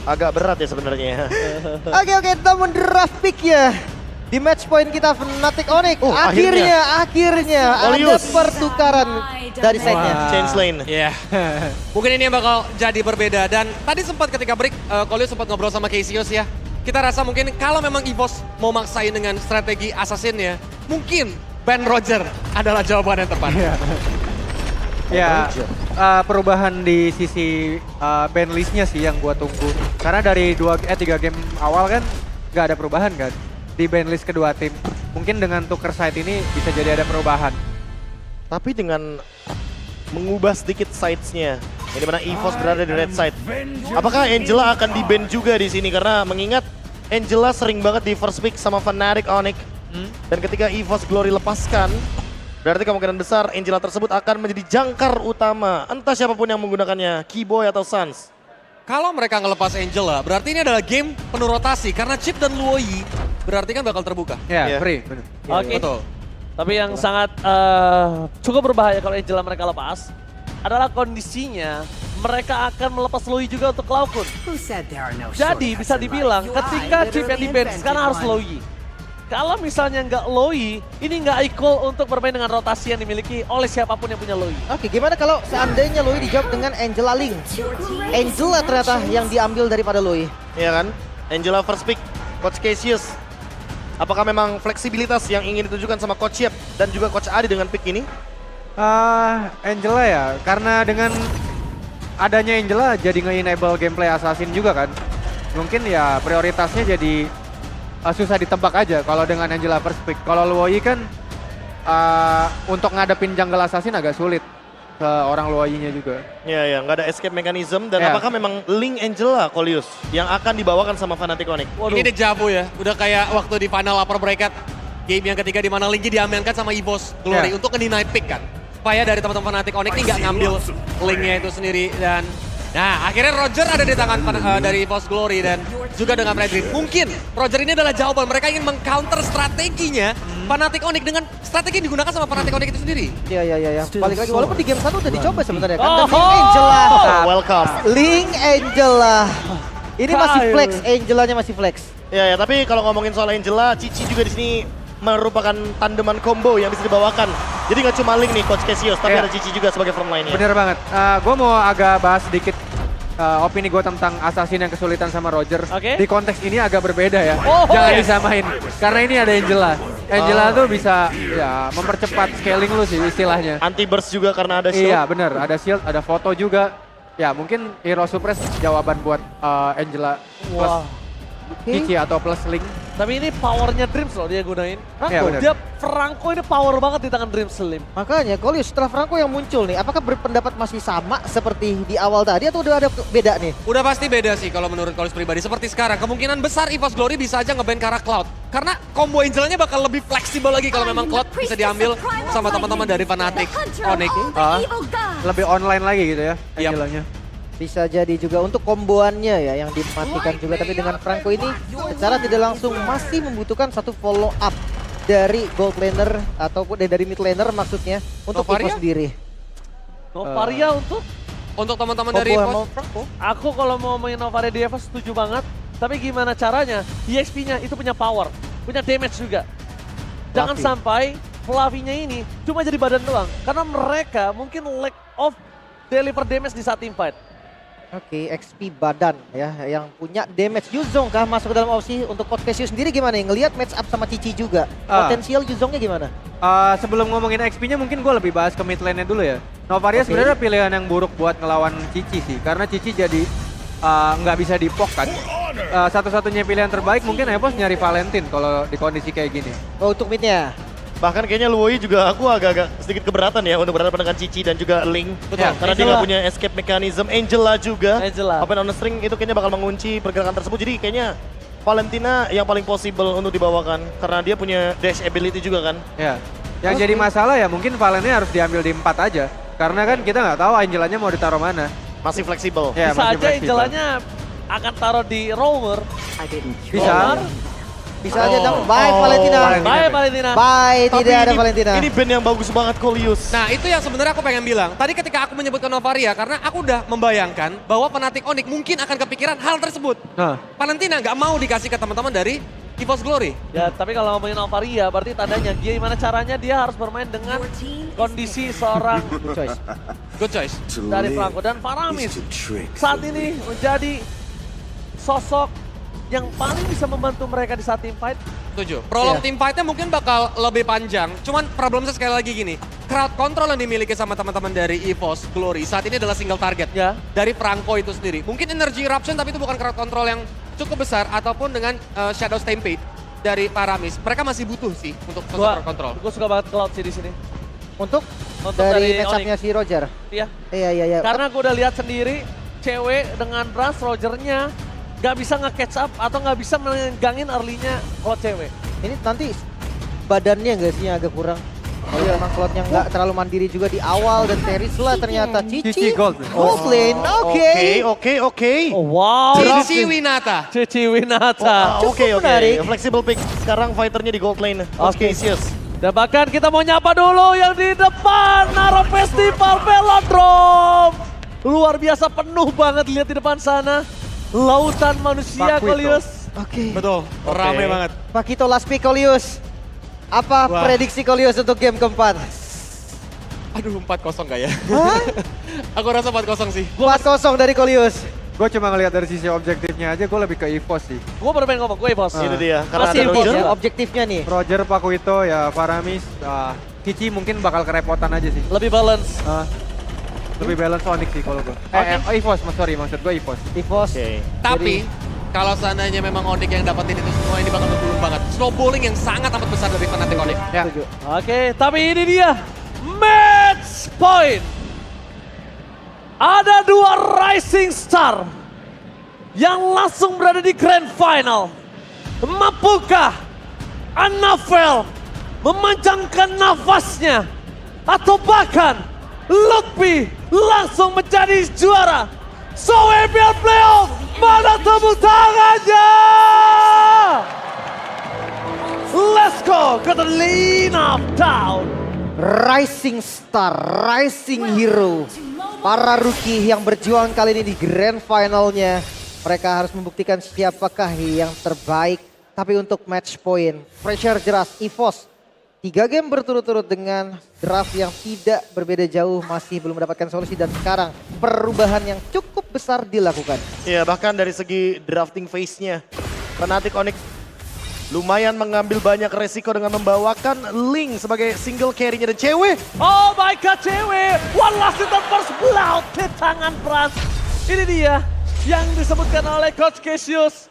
Agak berat ya sebenarnya. Oke, namun draft pick ya. Di match point kita Fnatic Onyx. Akhirnya ada Olius. pertukaran dari side-nya. Change lane. Iya. Mungkin ini yang bakal jadi berbeda. Dan tadi sempat ketika break, Kolius sempat ngobrol sama Cassius ya. Kita rasa mungkin kalau memang EVOS mau maksain dengan strategi assassin ya, mungkin ban Roger adalah jawaban yang tepat. Ya, perubahan di sisi ban listnya sih yang gua tunggu. Karena dari 3 game awal kan nggak ada perubahan kan di ban list kedua tim. Mungkin dengan tuker side ini bisa jadi ada perubahan. Tapi dengan mengubah sedikit sides-nya, yang dimana EVOS berada di red side. Apakah Angela akan di-ban juga di sini? Karena mengingat Angela sering banget di first pick sama Fnatic Onyx. Dan ketika EVOS Glory lepaskan, berarti kemungkinan besar Angela tersebut akan menjadi jangkar utama. Entah siapapun yang menggunakannya, Keyboy atau Suns. Kalau mereka ngelepas Angela, berarti ini adalah game penuh rotasi. Karena Chip dan Luoyi berarti kan bakal terbuka. Ya, Iya. free. Bener. Oke. Betul. Tapi yang sangat cukup berbahaya kalau Angela mereka lepas adalah kondisinya mereka akan melepas Luoyi juga untuk Cloudcon. Jadi bisa dibilang ketika Chip yang di-ban sekarang harus Luoyi. Kalau misalnya nggak Luoyi, ini nggak equal untuk bermain dengan rotasi yang dimiliki oleh siapapun yang punya Luoyi. Oke, gimana kalau seandainya Luoyi dijawab dengan Angela Ling? Angela ternyata yang diambil daripada Luoyi. Iya kan? Angela first pick, Coach Cassius. Apakah memang fleksibilitas yang ingin ditujukan sama Coach Yep dan juga Coach Adi dengan pick ini? Angela ya, karena dengan adanya Angela jadi nge-enable gameplay assassin juga kan. Mungkin ya prioritasnya jadi susah ditebak aja kalau dengan Angela first pick. Kalau Luoyi kan untuk ngadepin jungle assassin agak sulit ke orang Luoyi-nya juga. Ya, nggak ada escape mechanism. Dan Ya. apakah memang Link Angela, Kolius, yang akan dibawakan sama Fnatic Onyx? Ini dejavu ya, udah kayak waktu di final upper bracket game yang ketiga di mana Linggy diamankan sama EVOS Glory Ya. untuk nge-deny pick kan. Supaya dari teman-teman Fnatic Onyx ini nggak ngambil Link-nya itu sendiri dan nah akhirnya Roger ada di tangan dari EVOS Glory dan juga dengan Fredrik. Mungkin Roger ini adalah jawaban, mereka ingin meng-counter strateginya Fnatic Onyx dengan strategi yang digunakan sama Fnatic Onyx itu sendiri. Iya. Balik lagi, walaupun di game 1 udah dicoba sebenarnya kan. Dan Oh. Link Angela. Welcome. Link Angela. Ini masih flex, Angelanya masih flex. Ya, tapi kalau ngomongin soal Angela, Cici juga di sini merupakan tandeman combo yang bisa dibawakan. Jadi nggak cuma Link nih, Coach Cassius, tapi Ya. ada Cici juga sebagai front line-nya. Bener banget. Gue mau agak bahas sedikit opini gue tentang assassin yang kesulitan sama Roger. Oke. Di konteks ini agak berbeda ya. Oh, Jangan oke. disamain. Karena ini ada Angela. Angela tuh bisa ya mempercepat scaling lu sih istilahnya. Anti burst juga karena ada shield. Iya bener, ada shield, ada foto juga. Ya mungkin Hero Suppress jawaban buat Angela plus Wah. Cici atau plus Link. Tapi ini powernya Dreams loh dia gunain. Iya, bener. Dia Franco ini power banget di tangan Dreams Slim. Makanya, Kolius setelah Franco yang muncul nih, apakah berpendapat masih sama seperti di awal tadi atau udah ada beda nih? Udah pasti beda sih kalau menurut Kolius pribadi. Seperti sekarang, kemungkinan besar EVOS Glory bisa aja nge-ban ke arah Cloud. Karena combo Angelanya bakal lebih fleksibel lagi kalau memang Cloud bisa diambil sama teman-teman dari Fnatic Onyx. Lebih online lagi gitu ya Yap. Angelanya. Bisa jadi juga untuk komboannya ya yang dimatikan juga, tapi dengan Franco ini secara tidak langsung masih membutuhkan satu follow up dari gold laner ataupun dari mid laner maksudnya untuk Novaria? EVOS sendiri. Novaria Untuk teman-teman dari Combo EVOS, sama Franco. aku kalau mau main Novaria di EVOS setuju banget. Tapi gimana caranya? EXP-nya itu punya power, punya damage juga. Jangan Fluffy. sampai Fluffy-nya ini cuma jadi badan doang. Karena mereka mungkin lack of deliver damage di saat team fight. Oke, XP badan ya yang punya damage. Yuzong kah masuk ke dalam opsi untuk Coach Cassius sendiri gimana nih? Ngelihat match up sama Cici juga. Potensial Yuzongnya gimana? Sebelum ngomongin XP-nya mungkin gue lebih bahas ke mid lane-nya dulu ya. Novaria Oke. sebenarnya pilihan yang buruk buat ngelawan Cici sih. Karena Cici jadi nggak bisa dipok kan. Satu-satunya pilihan terbaik mungkin EVOS nyari Valentine kalau di kondisi kayak gini. Oh, untuk midnya. Bahkan kayaknya Luoyi juga aku agak-agak sedikit keberatan ya untuk berhadapan dengan Cici dan juga Link. Betul. Karena dia Angela. nggak punya escape mechanism. Angela juga. Angela. Open on the string itu kayaknya bakal mengunci pergerakan tersebut. Jadi kayaknya Valentina yang paling possible untuk dibawakan. Karena dia punya dash ability juga kan. Ya. Yang jadi masalah ya mungkin Valentine harus diambil di 4 aja. Karena kan kita nggak tahu Angelanya mau ditaruh mana. Masih fleksibel. Ya, Bisa masih aja fleksibel. Angelanya akan taroh di roamer. Bisa. Roamer, Bisa aja dong. Bye Valentina. Bye Valentina. Bye, Tapi tidak ada ini- Valentina. Ini band yang bagus banget Kolius. Nah itu yang sebenarnya aku pengen bilang. Tadi ketika aku menyebutkan Novaria, karena aku udah membayangkan bahwa Fnatic Onyx mungkin akan kepikiran hal tersebut. Nah, Valentina nggak mau dikasih ke teman-teman dari EVOS Glory. Ya, tapi kalau ngomongin Alvaria, berarti tandanya gimana caranya dia harus bermain dengan kondisi seorang Good choice. Good choice. dari Franco dan Faramis saat ini menjadi sosok yang paling bisa membantu mereka di saat team fight. Setuju. Prolong Iya. team fight-nya mungkin bakal lebih panjang. Cuman problemnya sekali lagi gini. Crowd control yang dimiliki sama teman-teman dari EVOS Glory saat ini adalah single target. Ya. Dari Franco itu sendiri. Mungkin energy eruption tapi itu bukan crowd control yang cukup besar. Ataupun dengan Shadow Stampede dari Paramis. Mereka masih butuh sih untuk sosok crowd control. Gue suka banget Cloud sih di sini. Untuk dari dari match-up-nya si Roger. Iya. Iya. Karena gue udah lihat sendiri cewek dengan Brans Rogernya nggak bisa nge-catch up atau nggak bisa menggangin early-nya Cloud cewek. Ini nanti badannya nggak sih yang agak kurang. Oh iya, emang Cloud-nya nggak terlalu mandiri juga di awal dan Teris lah ternyata. Cici Gold. Gold lane, oke. Oke. Oh, wow. Cici Winata. Cici Winata. Oke. menarik. Flexible pick. Sekarang fighternya di gold lane. Coach Oke. Cassius. Dan bahkan kita mau nyapa dulu yang di depan Naro Festival Velodrome. Luar biasa penuh banget lihat di depan sana. Lautan manusia Pakuito. Kolius. Oke. Betul. Rame banget. Pakito last pick Kolius. Apa Wah. prediksi Kolius untuk game keempat? Aduh 4-0 gak ya? Hah? Aku rasa 4-0 sih. 4-0 dari Kolius. Gue cuma ngelihat dari sisi objektifnya aja, gue lebih ke EVOS sih. Gue baru pengen ngomong, gue bos. Itu dia. Karena Masih ada Evos Roger. ya? Objektifnya nih. Roger, Pakuito, ya Faramis, Cici mungkin bakal kerepotan aja sih. Lebih balance. Lebih balance Onyx sih kalau gue. EVOS, maksud gue EVOS. Evos. Oke. Tapi kalau seandainya memang Onyx yang dapetin itu semua, ini bakal bergulung banget. Snowballing yang sangat amat besar dari Fnatic Onyx. Ya. Setuju. Oke, tapi ini dia match point. Ada dua rising star yang langsung berada di grand final. Mampukah Anavel memanjangkan nafasnya atau bahkan Lutfi langsung menjadi juara? So EPL Playoff, mana tepuk tangannya? Let's go ke the lean of town. Rising Star, Rising Hero. Para rookie yang berjuang kali ini di grand finalnya. Mereka harus membuktikan siapakah yang terbaik. Tapi untuk match point, pressure jelas EVOS. 3 game berturut-turut dengan draft yang tidak berbeda jauh. Masih belum mendapatkan solusi dan sekarang perubahan yang cukup besar dilakukan. Iya, bahkan dari segi drafting phase-nya. Fnatic Onyx lumayan mengambil banyak resiko dengan membawakan Link sebagai single carry-nya dan cewek. Oh my god cewek, one last little first blood di tangan Brans. Ini dia yang disebutkan oleh Coach Cassius.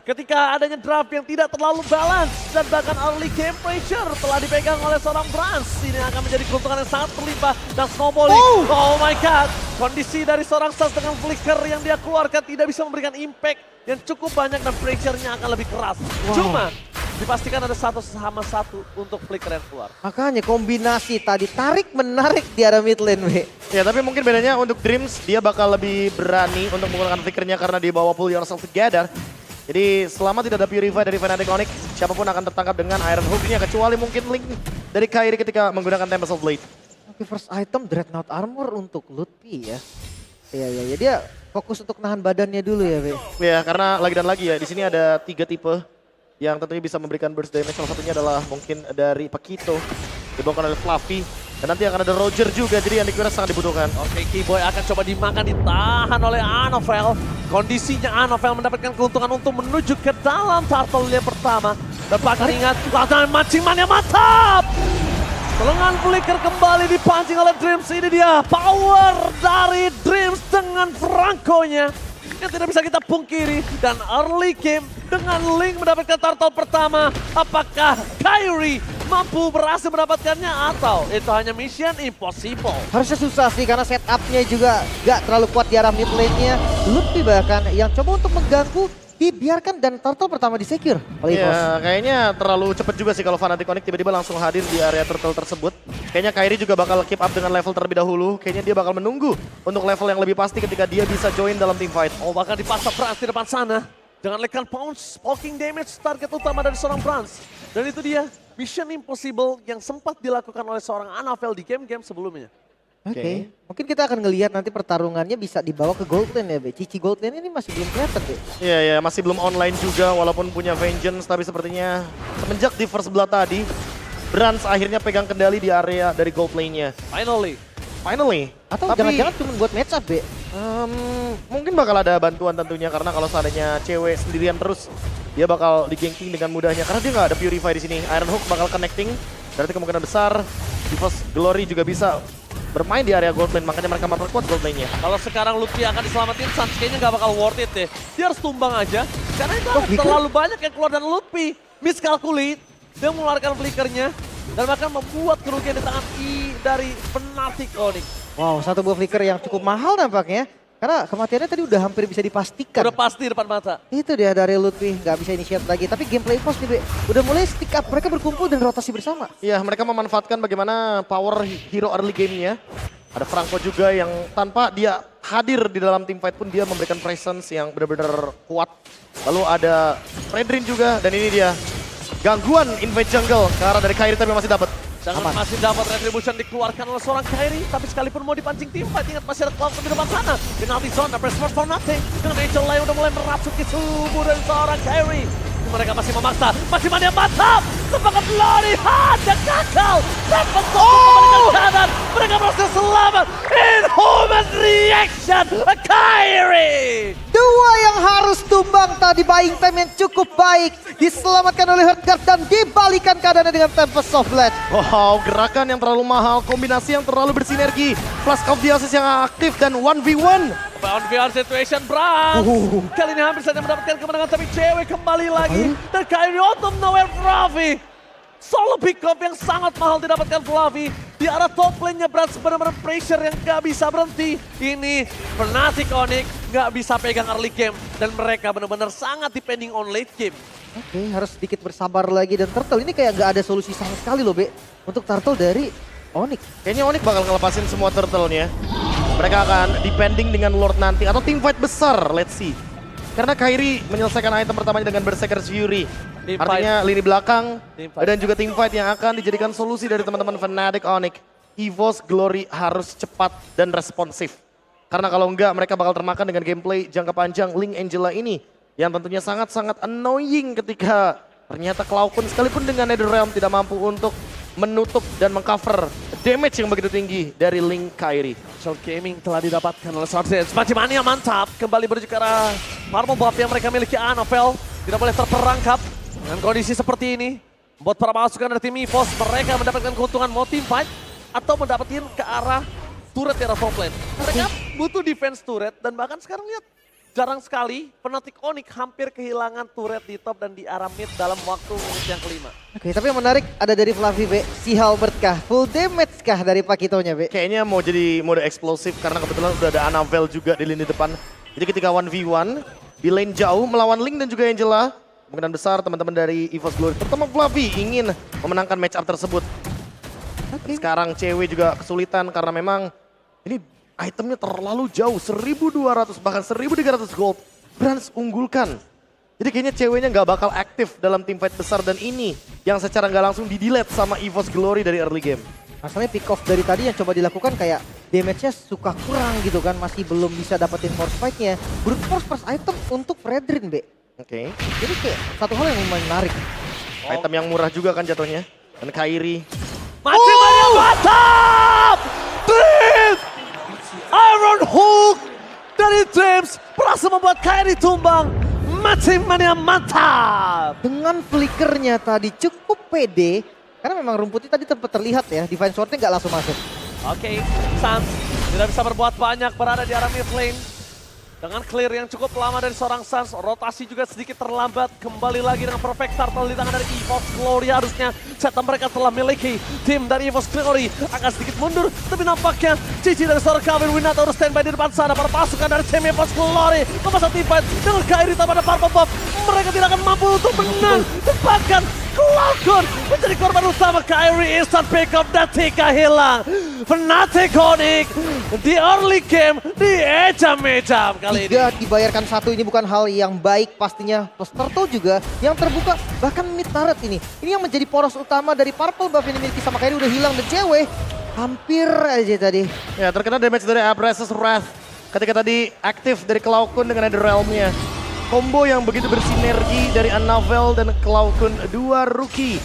Ketika adanya draft yang tidak terlalu balance dan bahkan early game pressure telah dipegang oleh seorang Brans. Ini akan menjadi keuntungan yang sangat berlimpah dan snowballing. Oh my god, kondisi dari seorang Sas dengan flicker yang dia keluarkan tidak bisa memberikan impact yang cukup banyak dan pressure-nya akan lebih keras. Cuma dipastikan ada 1 sama 1 untuk flicker yang keluar. Makanya kombinasi tadi tarik menarik di arah mid lane, Be. Ya, tapi mungkin bedanya untuk Dreams dia bakal lebih berani untuk menggunakan flickernya karena di bawah Pull Yourself Together. Jadi selama tidak ada Purify dari Fnatic Onyx, siapapun akan tertangkap dengan Iron Hook-nya kecuali mungkin Link dari Kairi ketika menggunakan Tempest of Blade. Oke, first item Dreadnought Armor untuk Lutfi ya. Iya, dia fokus untuk nahan badannya dulu ya, Be. Ya, karena lagi dan lagi ya, di sini ada 3 tipe yang tentunya bisa memberikan burst damage. Salah satunya adalah mungkin dari Pakito, dibawakan oleh Fluffy. Dan nanti akan ada Roger juga, jadi yang dikira sangat dibutuhkan. Oke, Keyboy akan coba dimakan, ditahan oleh Anavel. Kondisinya Anavel mendapatkan keuntungan untuk menuju ke dalam turtle yang pertama. Dan bahkan ingat, mancing yang mantap! Selengan flicker kembali dipancing oleh Dreams. Ini dia power dari Dreams dengan Franco-nya yang tidak bisa kita pungkiri. Dan early game dengan Link mendapatkan turtle pertama. Apakah Kairi mampu berhasil mendapatkannya atau itu hanya mission impossible? Harusnya susah sih karena setupnya juga gak terlalu kuat di arah mid lane-nya. Lutfi bahkan yang coba untuk mengganggu dibiarkan dan turtle pertama di-secure oleh EVOS. Ya, kayaknya terlalu cepat juga sih kalau Fnatic Onyx tiba-tiba langsung hadir di area turtle tersebut. Kayaknya Kairi juga bakal keep up dengan level terlebih dahulu. Kayaknya dia bakal menunggu untuk level yang lebih pasti ketika dia bisa join dalam team fight. Oh, bahkan dipaksa Frans di depan sana. Dengan lekan pounce, poking damage target utama dari seorang Brans. Dan itu dia, mission impossible yang sempat dilakukan oleh seorang Anavel di game-game sebelumnya. Oke. Mungkin kita akan ngelihat nanti pertarungannya bisa dibawa ke gold lane ya, Be. Cici gold lane ini masih belum kelihatan, Be. Iya, ya, masih belum online juga walaupun punya Vengeance, tapi sepertinya semenjak di first blood tadi, Brans akhirnya pegang kendali di area dari gold lane-nya. Finally. Atau Tapi, jangan-jangan cuma buat match up, Be. mungkin bakal ada bantuan tentunya karena kalau seandainya cewek sendirian terus dia bakal di-ganking dengan mudahnya karena dia nggak ada Purify di sini. Iron Hook bakal connecting, berarti kemungkinan besar EVOS Glory juga bisa bermain di area gold lane, makanya mereka memperkuat gold lane-nya. Kalau sekarang Lutfi akan diselamatin, Sans kayaknya nggak bakal worth it deh. Dia harus tumbang aja, karena itu terlalu banyak yang keluar dan Lutfi miscalculate. Dia mengeluarkan flickernya dan bahkan membuat kerugian di tangan dari Fnatic Onyx. Wow, satu buah flicker yang cukup mahal nampaknya. Karena kematiannya tadi udah hampir bisa dipastikan. Udah pasti depan mata. Itu dia dari Lutfi, nggak bisa initiate lagi. Tapi gameplay EVOS nih, Be. Udah mulai stick up, mereka berkumpul dan rotasi bersama. Iya, mereka memanfaatkan bagaimana power hero early game-nya. Ada Franco juga yang tanpa dia hadir di dalam team fight pun dia memberikan presence yang benar-benar kuat. Lalu ada Fredrin juga dan ini dia gangguan invade jungle ke arah dari Kairi tapi masih dapat. Jangan masih dapat retribution dikeluarkan oleh seorang Kairi, tapi sekalipun mau dipancing tim fight, ingat masih ada Cloud di depan sana. Penalty zone, press for nothing. Dengan Angel Lai udah mulai merasuki tubuh dari seorang Kairi. Mereka masih memaksa, masih mania mantap. Sepakat Lori, ada gagal. Dapat kembali kanan, mereka berhasil selamat. Inhuman reaction, Kairi. Dua yang harus tumbang tadi, buying time yang cukup baik. Diselamatkan oleh Hurtguard dan dibalikan keadaannya dengan Tempest of Blade. Wow, gerakan yang terlalu mahal, kombinasi yang terlalu bersinergi. Flash of the Asis yang aktif dan 1v1. On VR situation, Brans. Kali ini hampir saja mendapatkan kemenangan, tapi cewek kembali lagi. Dan Kairi out of nowhere, Fluffy. Solo pick up yang sangat mahal didapatkan Fluffy. Di arah top lane-nya Brans benar-benar pressure yang gak bisa berhenti. Ini Fnatic Onyx gak bisa pegang early game. Dan mereka benar-benar sangat depending on late game. Oke, harus sedikit bersabar lagi. Dan Turtle ini kayak gak ada solusi sama sekali loh, Be. Untuk Turtle dari Onyx. Kayaknya Onyx bakal ngelepasin semua turtle-nya. Mereka akan depending dengan Lord nanti atau team fight besar, let's see. Karena Kairi menyelesaikan item pertamanya dengan Berserker's Fury. Artinya lini belakang dan juga team fight yang akan dijadikan solusi dari teman-teman Fnatic Onyx. EVOS Glory harus cepat dan responsif. Karena kalau enggak mereka bakal termakan dengan gameplay jangka panjang Link Angela ini. Yang tentunya sangat-sangat annoying ketika ternyata Cloud sekalipun dengan Netherrealm tidak mampu untuk menutup dan mengcover damage yang begitu tinggi dari Link Kairi. Short Gaming telah didapatkan oleh Sardes. Mania mantap. Kembali menuju ke arah Marble Buff yang mereka miliki. Anavel tidak boleh terperangkap. Dengan kondisi seperti ini, buat para pasukan dari tim EVOS, mereka mendapatkan keuntungan mau team fight atau mendapatkan ke arah turret di arah top lane. Mereka butuh defense turret dan bahkan sekarang lihat jarang sekali Fnatic Onyx hampir kehilangan turret di top dan di arah mid dalam waktu menit yang kelima. Oke, tapi yang menarik ada dari Fluffy, Be. Si Halbert kah? Full damage kah dari Pakitonya, Be? Kayaknya mau jadi mode eksplosif karena kebetulan udah ada Anavel juga di lini depan. Jadi ketika 1v1 di lane jauh melawan Link dan juga Angela, kemungkinan besar teman-teman dari EVOS Glory terutama Fluffy ingin memenangkan match up tersebut. Sekarang cewek juga kesulitan karena memang ini itemnya terlalu jauh, 1.200 bahkan 1.300 gold. Brans unggulkan. Jadi kayaknya ceweknya nggak bakal aktif dalam team fight besar dan ini yang secara nggak langsung di-delete sama EVOS Glory dari early game. Masalahnya pick off dari tadi yang coba dilakukan kayak damage-nya suka kurang gitu kan. Masih belum bisa dapetin force fight-nya. Brute force first item untuk Fredrin, Be. Oke. Jadi kayak satu hal yang lumayan menarik. Item yang murah juga kan jatuhnya. Dan Kairi. Masih mantap! Dream! Iron Hook dari Dreams berhasil membuat Kairi tumbang. Mania mantap! Dengan flickernya tadi cukup pede. Karena memang rumputnya tadi tempat terlihat ya. Divine Sword-nya nggak langsung masuk. Oke, Sans tidak bisa berbuat banyak berada di arah mid lane. Dengan clear yang cukup lama dari seorang Sans, rotasi juga sedikit terlambat. Kembali lagi dengan perfect turtle di tangan dari EVOS Glory. Harusnya setup mereka telah miliki. Tim dari EVOS Glory akan sedikit mundur. Tapi nampaknya Cici dari seorang Calvin Winata harus standby di depan sana. Para pasukan dari tim EVOS Glory memasang tim fight dengan Kairi tanpa ada purple buff. Mereka tidak akan mampu untuk menang. Bahkan Cloud menjadi korban utama. Kyrie instant pick up dan Tika hilang. Fnatic Onyx di early game diecam-ecam kali ini. 3 dibayarkan 1 ini bukan hal yang baik pastinya. Plus Turtle juga yang terbuka, bahkan mid turret ini. Ini yang menjadi poros utama dari purple buff yang dimiliki sama Kyrie udah hilang. Dan cewek hampir aja tadi. Ya, terkena damage dari Abraxas Wrath ketika tadi aktif dari Cloud dengan Nether Realm-nya. Combo yang begitu bersinergi dari Annavel dan Cloud, 2 rookie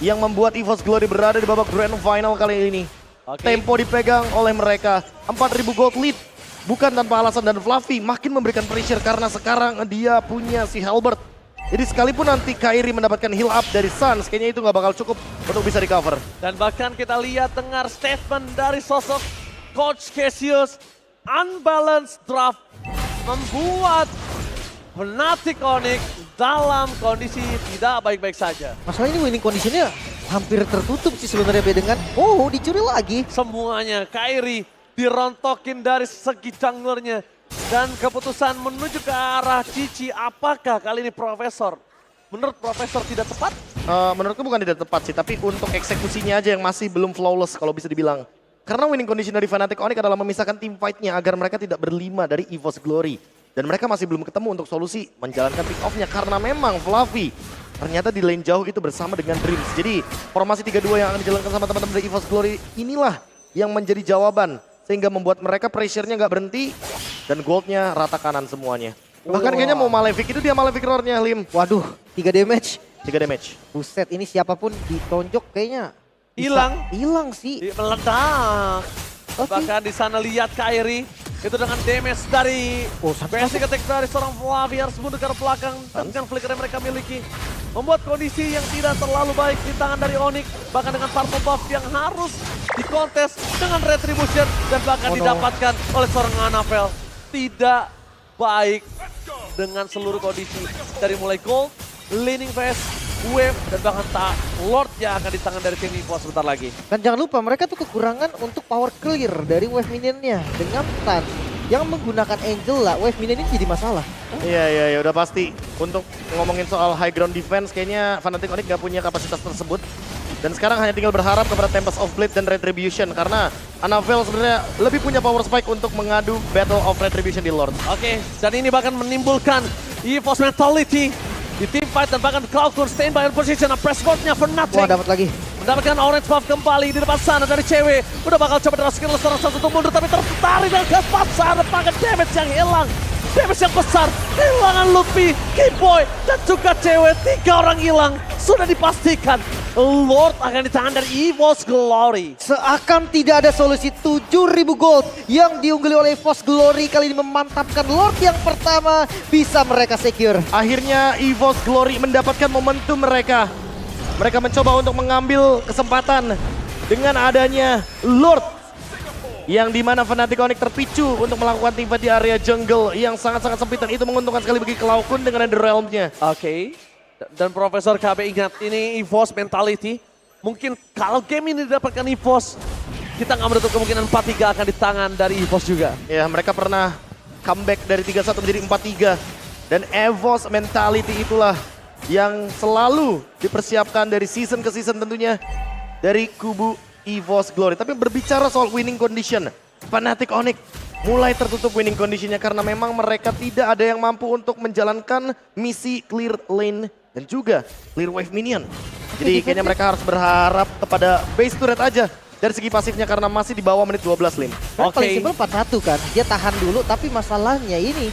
yang membuat EVOS Glory berada di babak grand final kali ini. Oke. Tempo dipegang oleh mereka, 4.000 gold lead. Bukan tanpa alasan, dan Fluffy makin memberikan pressure karena sekarang dia punya si Halberd. Jadi sekalipun nanti Kyrie mendapatkan heal up dari Suns, kayaknya itu nggak bakal cukup untuk bisa recover. Dan bahkan kita lihat dengar statement dari sosok Coach Cassius, unbalanced draft membuat Fnatic Onyx dalam kondisi tidak baik-baik saja. Masalah ini winning conditionnya hampir tertutup sih sebenarnya dengan dicuri lagi. Semuanya Kyrie dirontokin dari segi junglernya. Dan keputusan menuju ke arah Cici, apakah kali ini Profesor? Menurut Profesor tidak tepat? Menurutku bukan tidak tepat sih, tapi untuk eksekusinya aja yang masih belum flawless kalau bisa dibilang. Karena winning condition dari Fnatic Onyx adalah memisahkan tim fight-nya agar mereka tidak berlima dari EVOS Glory. Dan mereka masih belum ketemu untuk solusi menjalankan pick off-nya karena memang Fluffy ternyata di lane jauh itu bersama dengan Dreams. Jadi formasi 3-2 yang akan dijalankan sama teman-teman dari EVOS Glory inilah yang menjadi jawaban. Sehingga membuat mereka pressure-nya nggak berhenti dan gold-nya rata kanan semuanya. Bahkan kayaknya mau Malefic, itu dia Malefic roar-nya Lim. Waduh, 3 damage. 3 damage. Buset, ini siapapun ditonjok kayaknya Hilang. Hilang sih. Meledak. Oke. Bahkan di sana lihat Kyrie itu dengan damage dari basic attack dari seorang Fluffy harus mundur ke belakang dengan flicker yang mereka miliki. Membuat kondisi yang tidak terlalu baik di tangan dari Onyx. Bahkan dengan purple buff yang harus dikontes dengan retribution dan bahkan didapatkan oleh seorang Annavel. Tidak baik dengan seluruh kondisi dari mulai gold, laning phase, wave, dan bahkan Lord yang akan di tangan dari tim EVOS sebentar lagi. Dan jangan lupa mereka tuh kekurangan untuk power clear dari wave minionnya. Dengan Suns yang menggunakan Angela, wave minion ini jadi masalah. Iya, udah pasti. Untuk ngomongin soal high ground defense, kayaknya Fnatic Onyx nggak punya kapasitas tersebut. Dan sekarang hanya tinggal berharap kepada Tempest of Blade dan Retribution. Karena Annavel sebenarnya lebih punya power spike untuk mengadu Battle of Retribution di Lord. Oke, dan ini bahkan menimbulkan EVOS mentality di team fight dan bahkan Cloud stand by position. Pressboard-nya Fnatic. Wah, dapat lagi. Mendapatkan orange buff kembali di depan sana dari cewek. Udah bakal coba dengan skill seorang satu untuk mundur tapi tertarik dan gas pasar. Bahkan damage yang hilang. Damage yang besar. Kehilangan Luffy, Keyboy, dan juga cewek. 3 orang hilang. Sudah dipastikan Lord akan di tangan dari EVOS Glory. Seakan tidak ada solusi. 7.000 gold yang diungguli oleh EVOS Glory kali ini memantapkan Lord yang pertama bisa mereka secure. Akhirnya EVOS Glory mendapatkan momentum mereka. Mereka mencoba untuk mengambil kesempatan dengan adanya Lord. Yang dimana Fnatic Onyx terpicu untuk melakukan teamfight di area jungle yang sangat-sangat sempit. Dan itu menguntungkan sekali bagi Cloud dengan The Realm-nya. Oke. Dan Profesor KB ingat ini EVOS mentality. Mungkin kalau game ini didapatkan EVOS, kita nggak menutup kemungkinan 4-3 akan di tangan dari EVOS juga. Ya, mereka pernah comeback dari 3-1 menjadi 4-3. Dan EVOS mentality itulah yang selalu dipersiapkan dari season ke season tentunya dari kubu EVOS Glory. Tapi berbicara soal winning condition, Fnatic Onyx mulai tertutup winning conditionnya karena memang mereka tidak ada yang mampu untuk menjalankan misi clear lane dan juga clear wave minion. Jadi kayaknya mereka harus berharap kepada base turret aja dari segi pasifnya karena masih di bawah menit 12 Lim. Kan Oke. paling simpel 4-1 kan. Dia tahan dulu tapi masalahnya ini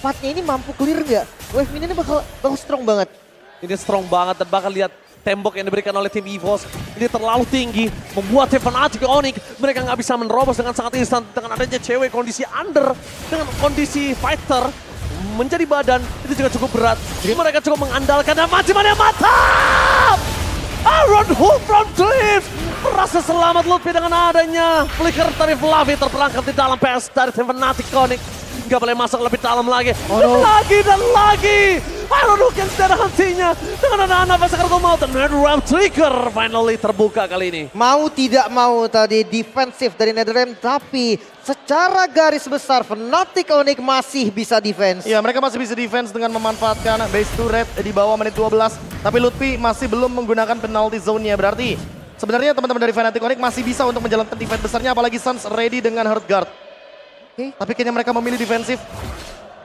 4-nya ini mampu clear nggak? Wave minionnya bakal strong banget. Ini strong banget dan bahkan lihat tembok yang diberikan oleh tim EVOS ini terlalu tinggi. Membuat Fnatic Onyx mereka nggak bisa menerobos dengan sangat instan. Dengan adanya cewek kondisi under, dengan kondisi fighter menjadi badan itu juga cukup berat. Mereka cukup mengandalkan dan macam-macam mantap! Aaron Hook from Drift merasa selamat Lutfi dengan adanya flicker dari Fluffy terperangkap di dalam PS dari tim Fnatic Onyx. Nggak boleh masuk lebih dalam lagi. Oh, no. Lagi dan lagi Iron Hook yang sedang hentinya dengan anak-anak Vescar Mountain. NetherRealm Trigger finally terbuka kali ini. Mau tidak mau tadi defensif dari NetherRealm, tapi secara garis besar Fnatic Onyx masih bisa defense. Ya, mereka masih bisa defense dengan memanfaatkan base turret di bawah menit 12. Tapi Lutfi masih belum menggunakan penalty zone-nya. Berarti sebenarnya teman-teman dari Fnatic Onyx masih bisa untuk menjalankan defense besarnya. Apalagi Suns ready dengan Heart Guard. Tapi kayaknya mereka memilih defensif.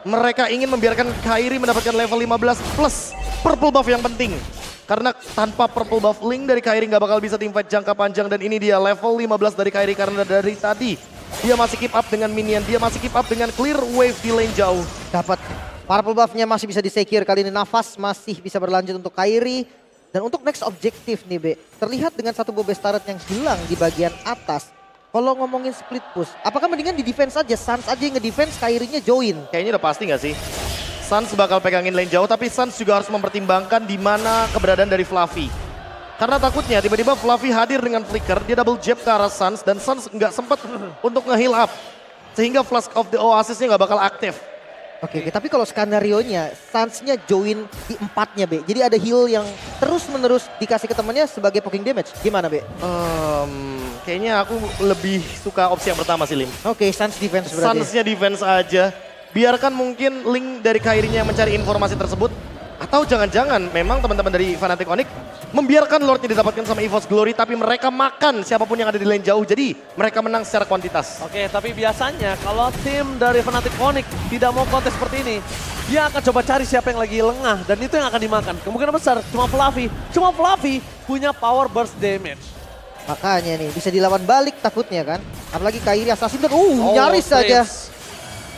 Mereka ingin membiarkan Kairi mendapatkan level 15 plus purple buff yang penting. Karena tanpa purple buff Link dari Kairi nggak bakal bisa teamfight jangka panjang. Dan ini dia level 15 dari Kairi karena dari tadi dia masih keep up dengan minion. Dia masih keep up dengan clear wave di lane jauh. Dapat purple buff-nya masih bisa di-secure. Kali ini nafas masih bisa berlanjut untuk Kairi. Dan untuk next objektif nih, Be. Terlihat dengan satu bobes turret yang hilang di bagian atas. Kalau ngomongin split push, apakah mendingan di defense aja? Suns aja yang nge-defense, Kairinya join. Kayaknya udah pasti nggak sih? Suns bakal pegangin lane jauh, tapi Suns juga harus mempertimbangkan di mana keberadaan dari Fluffy. Karena takutnya tiba-tiba Fluffy hadir dengan flicker, dia double jab ke arah Suns, dan Suns nggak sempat untuk nge-heal up. Sehingga Flask of the Oasis-nya nggak bakal aktif. Oke, tapi kalau skenario-nya, Suns-nya join di 4-nya, Be. Jadi ada heal yang terus-menerus dikasih ke temannya sebagai poking damage. Gimana, Be? Kayaknya aku lebih suka opsi yang pertama sih, Lim. Oke, Suns defense berarti. Suns-nya defense aja. Biarkan mungkin Link dari Kairinya yang mencari informasi tersebut. Atau jangan-jangan memang teman-teman dari Fnatic Onyx membiarkan Lordnya didapatkan sama EVOS Glory, tapi mereka makan siapapun yang ada di lane jauh. Jadi mereka menang secara kuantitas. Oke, tapi biasanya kalau tim dari Fnatic Onyx tidak mau kontes seperti ini, dia akan coba cari siapa yang lagi lengah dan itu yang akan dimakan. Kemungkinan besar cuma Fluffy punya power burst damage. Makanya nih, bisa dilawan balik takutnya kan. Apalagi Kairi Assassin kan, nyaris saja.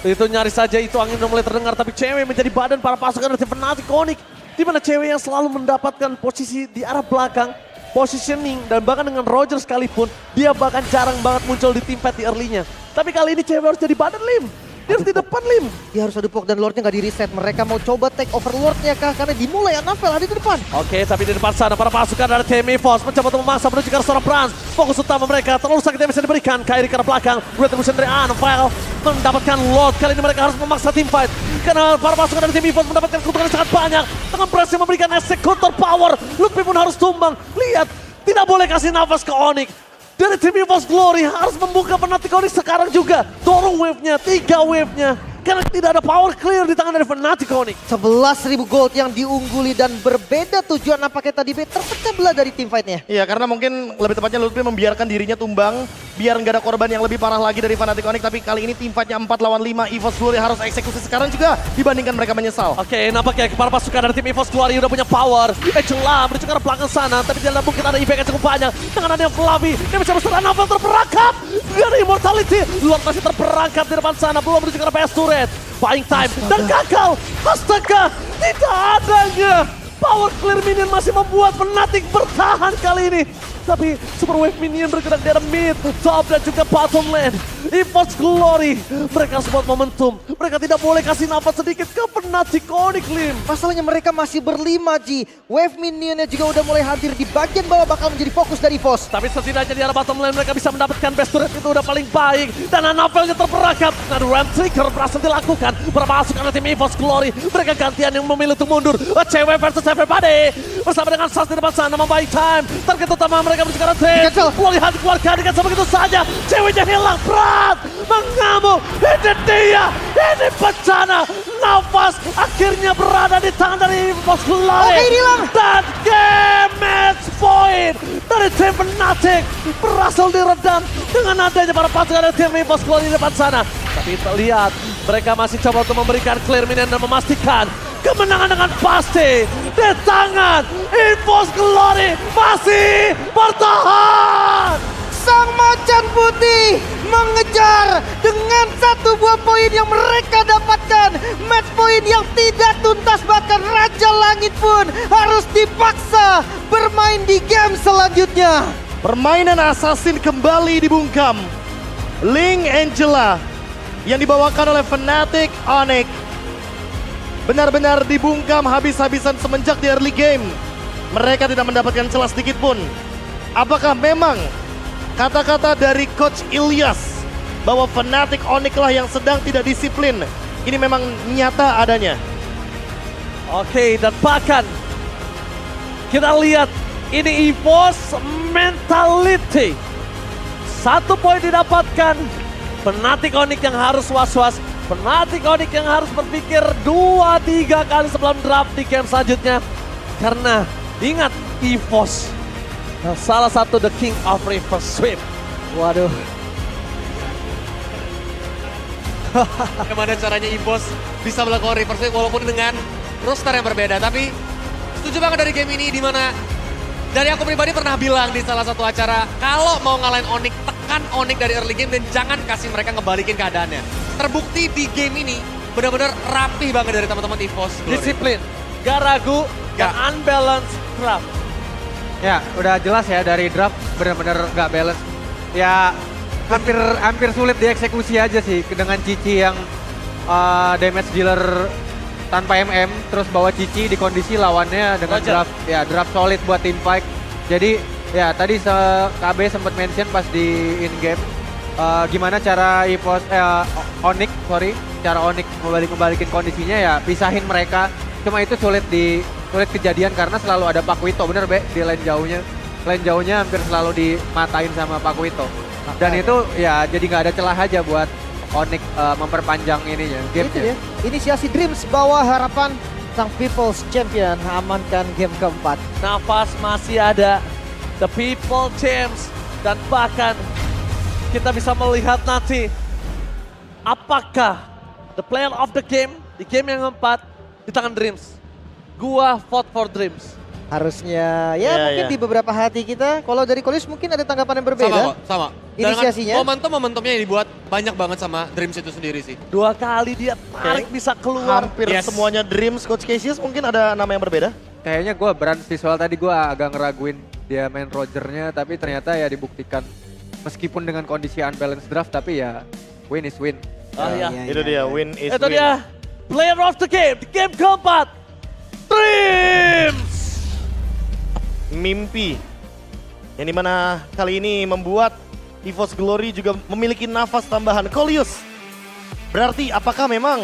Itu nyaris saja, itu angin udah mulai terdengar, tapi cewek menjadi badan para pasukan dari Fnatic Onyx. Di mana cewek yang selalu mendapatkan posisi di arah belakang, positioning, dan bahkan dengan Roger sekalipun, dia bahkan jarang banget muncul di team fight di early-nya. Tapi kali ini cewek harus jadi badan, Lim. Dia harus di depan, Lim. Dia harus adu pok dan Lordnya nggak di-reset. Mereka mau coba take over Lordnya kah? Karena dimulai Anafel ada di depan. Oke, tapi di depan sana para pasukan dari tim EVOS mencoba untuk memaksa menuju ke arah seorang Brans. Fokus utama mereka terlalu sakit yang bisa diberikan. Kairi ke arah belakang. Retribution dari Anafel mendapatkan Lord. Kali ini mereka harus memaksa team fight. Karena para pasukan dari tim EVOS mendapatkan keuntungan yang sangat banyak. Dengan press yang memberikan eksekutor power. Lutfi pun harus tumbang. Lihat, tidak boleh kasih nafas ke Onyx. Dari tim EVOS Glory harus membuka Fnatic Onyx sekarang juga. Dorong wave-nya, 3 wave-nya. Karena tidak ada power clear di tangan dari Fnatic Onyx. 11.000 gold yang diungguli dan berbeda tujuan apakah tadi Be terpecah belah dari tim fight-nya. Iya, karena mungkin lebih tepatnya Lutfi membiarkan dirinya tumbang. Biar nggak ada korban yang lebih parah lagi dari Fnatic Onyx. Tapi kali ini tim fight-nya 4 lawan 5. EVOS Glory harus eksekusi sekarang juga dibandingkan mereka menyesal. Oke, nampaknya para pasukan dari tim EVOS Glory udah punya power. Angela menuju ke arah belakang sana, tapi tidak mungkin ada efek yang cukup banyak. Dengan ada yang Fluffy, dia bisa berserah Anafel terperangkap. Dari Immortality, Lord masih terperangkap di depan sana, belum menuju ke arah PS Turret. Buying time, dan gagal. Astaga, tidak adanya. Power clear minion masih membuat Fnatic bertahan kali ini. Tapi Super Wave Minion bergerak di arah mid, top dan juga bottom lane. EVOS Glory, mereka support momentum. Mereka tidak boleh kasih nafas sedikit ke Fnatic Onyx, Lim. Masalahnya mereka masih berlima, Ji. Wave minionnya juga udah mulai hadir di bagian bawah, bakal menjadi fokus dari EVOS. Tapi setidaknya di arah bottom lane mereka bisa mendapatkan best turret, itu udah paling baik. Dan Anavelnya terperangkap. NetherRealm Trigger berhasil dilakukan. Berapa pasukan dari tim EVOS Glory, mereka gantian yang memilih untuk mundur. Cewek versus everybody. Bersama dengan Suns di depan sana, membaik time. Target utama mereka menuju ke arah train. Lihat keluarga dengan begitu saja. Ceweknya hilang, berat. Mengamuk. Ini dia. Ini bencana. Nafas akhirnya berada di tangan dari EVOS Glory. Oke, hilang. Dan game match point dari tim Fnatic berhasil diredam dengan adanya para pasukan dari tim EVOS Glory di depan sana. Tapi terlihat mereka masih coba untuk memberikan clear minion dan memastikan kemenangan dengan pasti di tangan EVOS Glory masih bertahan. Sang Macan Putih mengejar dengan satu buah poin yang mereka dapatkan. Match point yang tidak tuntas, bahkan Raja Langit pun harus dipaksa bermain di game selanjutnya. Permainan Assassin kembali dibungkam. Link Angela yang dibawakan oleh Fnatic Onyx benar-benar dibungkam habis-habisan semenjak di early game. Mereka tidak mendapatkan celah sedikit pun. Apakah memang kata-kata dari Coach Ilyas bahwa Fnatic Onyx lah yang sedang tidak disiplin, ini memang nyata adanya? Oke, dan bahkan kita lihat ini EVOS mentality. 1 poin didapatkan. Fnatic Onyx yang harus was-was. Fnatic Onyx yang harus berpikir 2-3 kali sebelum draft di game selanjutnya. Karena ingat EVOS salah satu the king of reverse sweep. Waduh. Bagaimana caranya EVOS bisa melakukan reverse sweep walaupun dengan roster yang berbeda. Tapi setuju banget dari game ini, dimana dari aku pribadi pernah bilang di salah satu acara, kalau mau ngalahin Onyx, tekan Onyx dari early game dan jangan kasih mereka ngebalikin keadaannya. Terbukti di game ini benar-benar rapih banget dari teman-teman EVOS. Disiplin, gak ragu, Gak. dan unbalanced draft. Ya, udah jelas ya dari draft benar-benar nggak balance. Ya, hampir sulit dieksekusi aja sih dengan Cici yang damage dealer tanpa MM, terus bawa Cici di kondisi lawannya dengan Roger. draft solid buat team fight. Jadi ya tadi KB sempat mention pas di in game gimana cara EVOS Onyx cara Onyx ngebalikin kondisinya, ya pisahin mereka. Cuma itu sulit kejadian karena selalu ada Pakuito, bener Be, di lane jauhnya hampir selalu dimatain sama Pakuito. Dan itu ya jadi nggak ada celah aja buat Onyx memperpanjang ininya, Itu game-nya. dia. Inisiasi Dreams bawa harapan sang People's Champion amankan game keempat. Nafas masih ada, the people teams, dan bahkan kita bisa melihat nanti apakah the player of the game di game yang keempat di tangan Dreams. Gua vote for Dreams. Harusnya ya Iya, mungkin iya. di beberapa hati kita. Kalau dari Kolis mungkin ada tanggapan yang berbeda. Sama kok, sama. Dan Inisiasinya? momentumnya yang dibuat banyak banget sama Dreams itu sendiri sih. 2 kali dia tarik bisa keluar. Hampir Yes. semuanya Dreams, Coach Cassius mungkin ada nama yang berbeda? Kayaknya gue beran visual tadi gue agak ngeraguin dia main Rogernya, tapi ternyata ya dibuktikan meskipun dengan kondisi unbalanced draft, tapi ya win is win. Ah, ya. Itu dia, win is Itu win. dia player of the game di game keempat. Dreams. Mimpi. Yang dimana kali ini membuat EVOS Glory juga memiliki nafas tambahan. Coleus, berarti apakah memang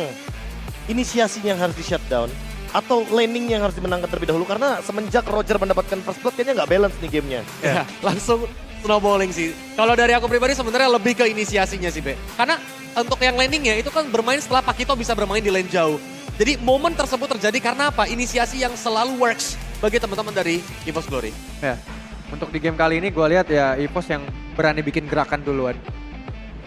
inisiasinya yang harus di shutdown? Atau laning yang harus dimenangkan terlebih dahulu? Karena semenjak Roger mendapatkan first blood kayaknya nggak balance nih gamenya. Ya, langsung snowballing sih. Kalau dari aku pribadi sebenarnya lebih ke inisiasinya sih, Be. Karena untuk yang landingnya itu kan bermain setelah Pakito bisa bermain di lane jauh. Jadi momen tersebut terjadi karena apa? Inisiasi yang selalu works bagi teman-teman dari EVOS Glory. Ya, untuk di game kali ini gue lihat ya EVOS yang berani bikin gerakan duluan.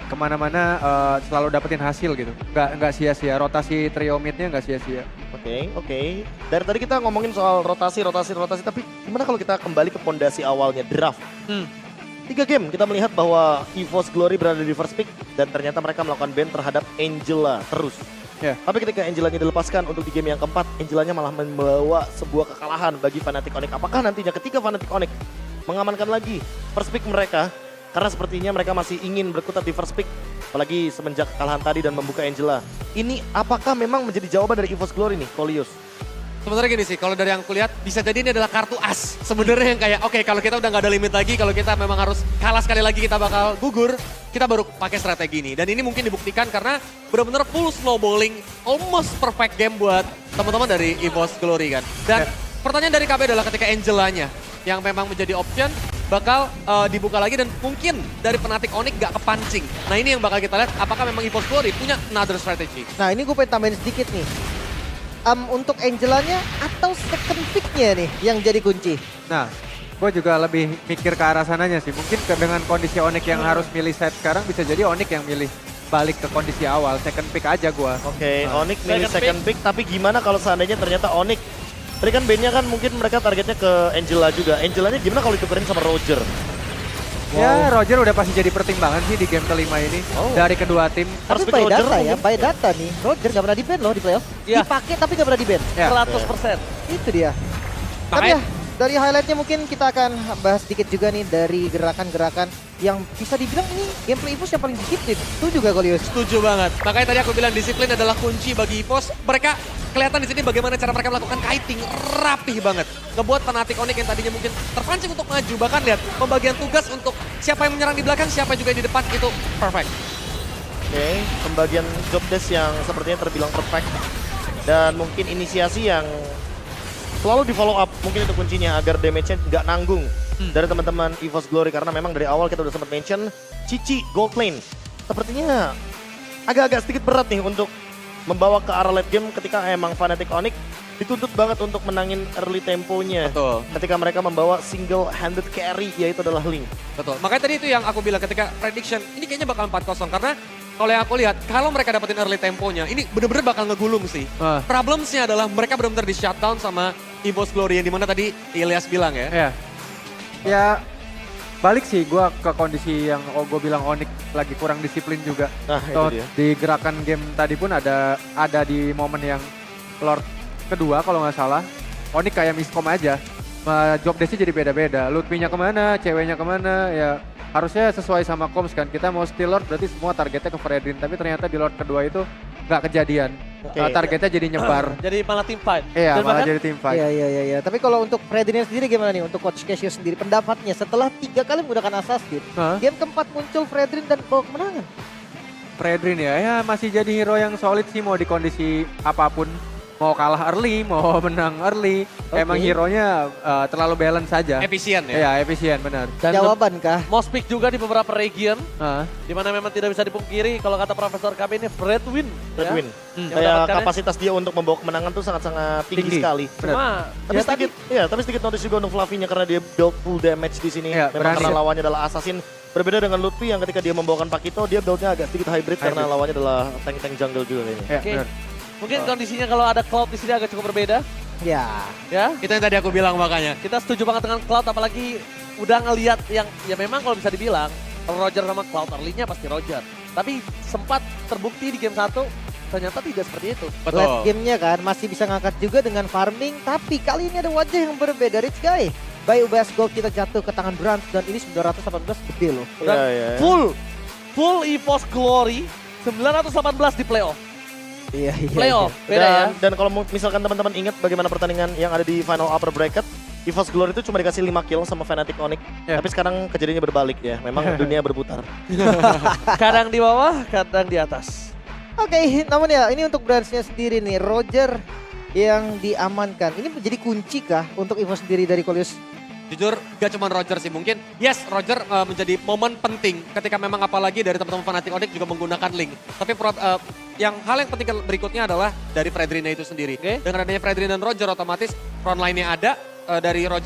Kemana-mana selalu dapetin hasil gitu. Nggak sia-sia, rotasi trio mid-nya nggak sia-sia. Oke. Dari tadi kita ngomongin soal rotasi, tapi gimana kalau kita kembali ke pondasi awalnya, draft? 3 game kita melihat bahwa EVOS Glory berada di first pick dan ternyata mereka melakukan ban terhadap Angela terus. Ya. Tapi ketika Angelanya dilepaskan untuk di game yang keempat, Angelanya malah membawa sebuah kekalahan bagi Fnatic Onyx. Apakah nantinya ketika Fnatic Onyx mengamankan lagi first pick mereka, karena sepertinya mereka masih ingin berkutat di first pick, apalagi semenjak kekalahan tadi dan membuka Angela. Ini apakah memang menjadi jawaban dari EVOS Glory nih, Coleus? Sebenarnya gini sih, kalau dari yang kulihat bisa jadi ini adalah kartu as. Sebenarnya yang kayak, oke kalau kita udah nggak ada limit lagi, kalau kita memang harus kalah sekali lagi kita bakal gugur, kita baru pakai strategi ini. Dan ini mungkin dibuktikan karena benar-benar full snowballing, almost perfect game buat teman-teman dari EVOS Glory kan. Dan pertanyaan dari KB adalah ketika Angelanya yang memang menjadi option bakal dibuka lagi dan mungkin dari Fnatic Onyx gak kepancing. Nah ini yang bakal kita lihat apakah memang EVOS Glory punya another strategy. Nah ini gue pengen tambahin sedikit nih. Untuk Angelanya atau second pick-nya nih yang jadi kunci. Nah, gue juga lebih mikir ke arah sananya sih. Mungkin dengan kondisi Onyx yang harus milih set sekarang, bisa jadi Onyx yang milih balik ke kondisi awal. Second pick aja gue. Oke, Onyx milih Second second pick, tapi gimana kalau seandainya ternyata Onyx, tadi kan bandnya kan mungkin mereka targetnya ke Angela juga. Angelanya gimana kalau ditukerin sama Roger? Ya, Roger udah pasti jadi pertimbangan sih di game kelima ini. Oh. Dari kedua tim. Tapi First pick by Roger data ya, mungkin. by data nih. Roger gak pernah di-ban loh di playoff. Iya. Dipakai tapi gak pernah di-ban. Ya. 100%. Itu dia. Tapi ya, dari highlightnya mungkin kita akan bahas sedikit juga nih dari gerakan-gerakan yang bisa dibilang ini gameplay EVOS yang paling disiplin. Itu juga Coleus. Setuju banget. Makanya tadi aku bilang disiplin adalah kunci bagi EVOS. Mereka kelihatan di sini bagaimana cara mereka melakukan kiting rapih banget. Ngebuat Fnatic Onyx yang tadinya mungkin terpancing untuk maju. Bahkan lihat pembagian tugas untuk siapa yang menyerang di belakang, siapa juga yang di depan itu perfect. Oke, pembagian job desk yang sepertinya terbilang perfect. Dan mungkin inisiasi yang selalu di follow up mungkin itu kuncinya agar damage-nya nggak nanggung dari teman-teman EVOS Glory. Karena memang dari awal kita udah sempat mention Cici gold lane sepertinya agak-agak sedikit berat nih untuk membawa ke arah late game ketika emang Fnatic Onyx dituntut banget untuk menangin early temponya. Betul. Ketika mereka membawa single handed carry yaitu adalah Link. Betul. Makanya tadi itu yang aku bilang ketika prediction, ini kayaknya bakal 4-0 karena kalau yang aku lihat, kalau mereka dapetin early temponya, ini bener-bener bakal ngegulung sih. Problemsnya adalah mereka bener-bener di shutdown sama EVOS Glory yang dimana tadi Ilyas bilang ya. Iya. Ya balik sih gue ke kondisi yang gue bilang Onyx lagi kurang disiplin juga. Nah itu So, dia. di gerakan game tadi pun ada di momen yang Lord kedua kalau nggak salah, Onyx kayak miskom aja. Job desk-nya jadi beda-beda. Lutfi-nya kemana, ceweknya kemana, ya harusnya sesuai sama comms kan. Kita mau steal Lord berarti semua targetnya ke Fredrin. Tapi ternyata di Lord kedua itu nggak kejadian. Oke. Targetnya jadi nyebar. Jadi malah team fight. Iya, Dan malah bahkan jadi team fight. Iya. Tapi kalau untuk Fredrin sendiri gimana nih? Untuk Coach Casio sendiri pendapatnya setelah 3 kali menggunakan Assassin, Hah? game keempat muncul Fredrin dan bawa kemenangan. Fredrin ya masih jadi hero yang solid sih mau di kondisi apapun. Mau kalah early, mau menang early. Oke. Emang hero-nya terlalu balance saja. Efisien ya. Iya, efisien benar. dan Jawaban kah? most pick juga di beberapa region, Ah, di mana memang tidak bisa dipungkiri kalau kata Profesor KB ini Fred win. Red ya. win. Yang Kayak mendapatkannya. kapasitas dia untuk membawa kemenangan tuh sangat-sangat tinggi Tinggi. sekali. Benar. Cuma Tapi ya sedikit, tapi sedikit notice juga untuk Flavinya karena dia build full damage di sini. Iya, Memang berani. karena lawannya adalah assassin. Berbeda dengan Lutfi yang ketika dia membawakan Pakito, dia buildnya agak sedikit hybrid karena Hybrid. lawannya adalah tank-tank jungle juga kayaknya. ya, Oke. benar. mungkin kondisinya kalau ada Cloud di sini agak cukup berbeda, Ya. ya. Itu yang tadi aku bilang makanya. Kita setuju banget dengan Cloud, apalagi udah ngelihat yang ya memang kalau bisa dibilang kalau Roger sama Cloud early-nya pasti Roger. Tapi sempat terbukti di game 1 ternyata tidak seperti itu. Late Betul. game-nya kan masih bisa ngangkat juga dengan farming, tapi kali ini ada wajah yang berbeda. Rich Guy, by UBS Gold kita jatuh ke tangan Brand dan ini 918 gede loh. Iya, Dan iya. full EVOS Glory 918 di playoff. Iya. Playoff, beda ya. Dan kalau misalkan teman-teman ingat bagaimana pertandingan yang ada di final upper bracket, EVOS Glory itu cuma dikasih 5 kill sama Fnatic Onyx. Ya. Tapi sekarang kejadiannya berbalik ya. Memang dunia berputar. Kadang di bawah, kadang di atas. Oke, namun ya ini untuk Brands-nya sendiri nih, Roger yang diamankan. Ini menjadi kunci kah untuk EVOS sendiri dari Coleus? Jujur gak cuma Roger sih, mungkin yes Roger menjadi momen penting ketika memang apalagi dari teman-teman Fnatic Onyx juga menggunakan Link. Tapi hal yang penting berikutnya adalah dari Fredrinnya itu sendiri. Oke. Dengan adanya Fredrin dan Roger otomatis front line-nya ada dari Roger